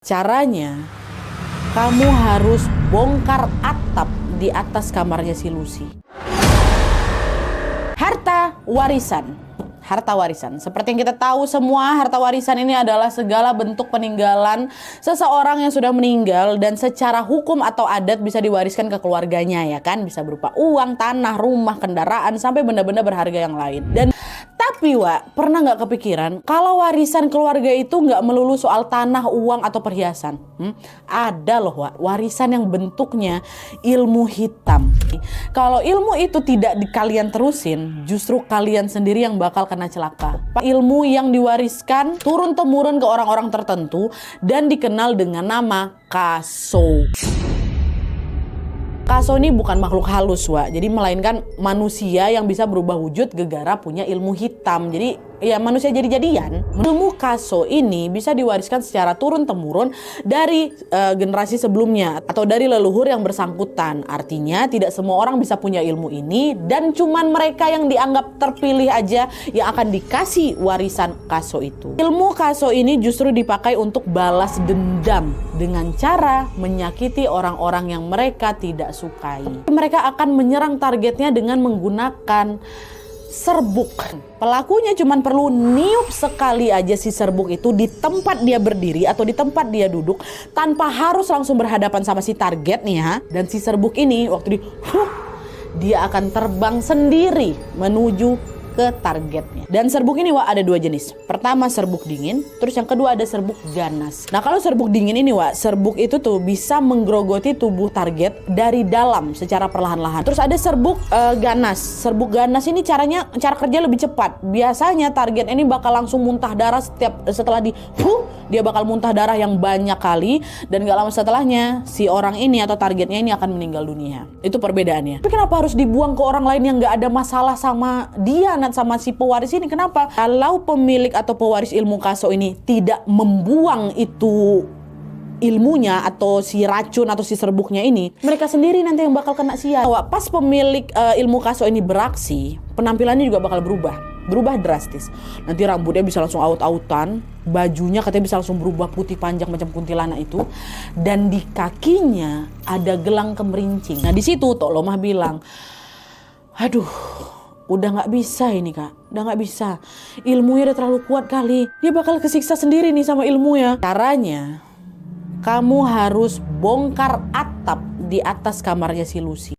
Caranya, kamu harus bongkar atap di atas kamarnya si Lucy. Harta warisan. Harta warisan. Seperti yang kita tahu semua, harta warisan ini adalah segala bentuk peninggalan seseorang yang sudah meninggal dan secara hukum atau adat bisa diwariskan ke keluarganya, ya kan? Bisa berupa uang, tanah, rumah, kendaraan, sampai benda-benda berharga yang lain. Tapi Wak, pernah nggak kepikiran kalau warisan keluarga itu nggak melulu soal tanah, uang, atau perhiasan? Ada loh Wak, warisan yang bentuknya ilmu hitam. Kalau ilmu itu tidak kalian terusin, justru kalian sendiri yang bakal kena celaka. Ilmu yang diwariskan turun-temurun ke orang-orang tertentu dan dikenal dengan nama Kaso. Kaso ini bukan makhluk halus, Wak. Jadi melainkan manusia yang bisa berubah wujud gegara punya ilmu hitam. Jadi ya manusia jadi-jadian. Ilmu Kaso ini bisa diwariskan secara turun-temurun dari generasi sebelumnya atau dari leluhur yang bersangkutan. Artinya tidak semua orang bisa punya ilmu ini dan cuman mereka yang dianggap terpilih aja yang akan dikasih warisan Kaso itu. Ilmu Kaso ini justru dipakai untuk balas dendam dengan cara menyakiti orang-orang yang mereka tidak sukai. Mereka akan menyerang targetnya dengan menggunakan serbuk. Pelakunya cuma perlu niup sekali aja si serbuk itu di tempat dia berdiri atau di tempat dia duduk tanpa harus langsung berhadapan sama si target nih ya. Dan si serbuk ini waktu dia akan terbang sendiri menuju ke targetnya. Dan serbuk ini Wak ada dua jenis. Pertama serbuk dingin, terus yang kedua ada serbuk ganas. Nah kalau serbuk dingin ini Wak, serbuk itu tuh bisa menggerogoti tubuh target dari dalam secara perlahan-lahan. Terus ada serbuk ganas. Serbuk ganas ini cara kerja lebih cepat. Biasanya target ini bakal langsung muntah darah setelah dia bakal muntah darah yang banyak kali dan gak lama setelahnya si orang ini atau targetnya ini akan meninggal dunia. Itu perbedaannya. Tapi kenapa harus dibuang ke orang lain yang gak ada masalah sama dia, sama si pewaris ini? Kenapa? Kalau pemilik atau pewaris ilmu Kaso ini tidak membuang itu ilmunya atau si racun atau si serbuknya ini, mereka sendiri nanti yang bakal kena sial. Pas pemilik ilmu Kaso ini beraksi, penampilannya juga bakal berubah drastis. Nanti rambutnya bisa langsung aut-autan, bajunya katanya bisa langsung berubah putih panjang macam kuntilanak itu, dan di kakinya ada gelang kemerincing. Nah di situ Tok Lomah bilang, aduh, udah nggak bisa ini Kak, udah nggak bisa. Ilmunya udah terlalu kuat kali, dia bakal kesiksa sendiri nih sama ilmunya. Caranya, kamu harus bongkar atap di atas kamarnya si Lucy.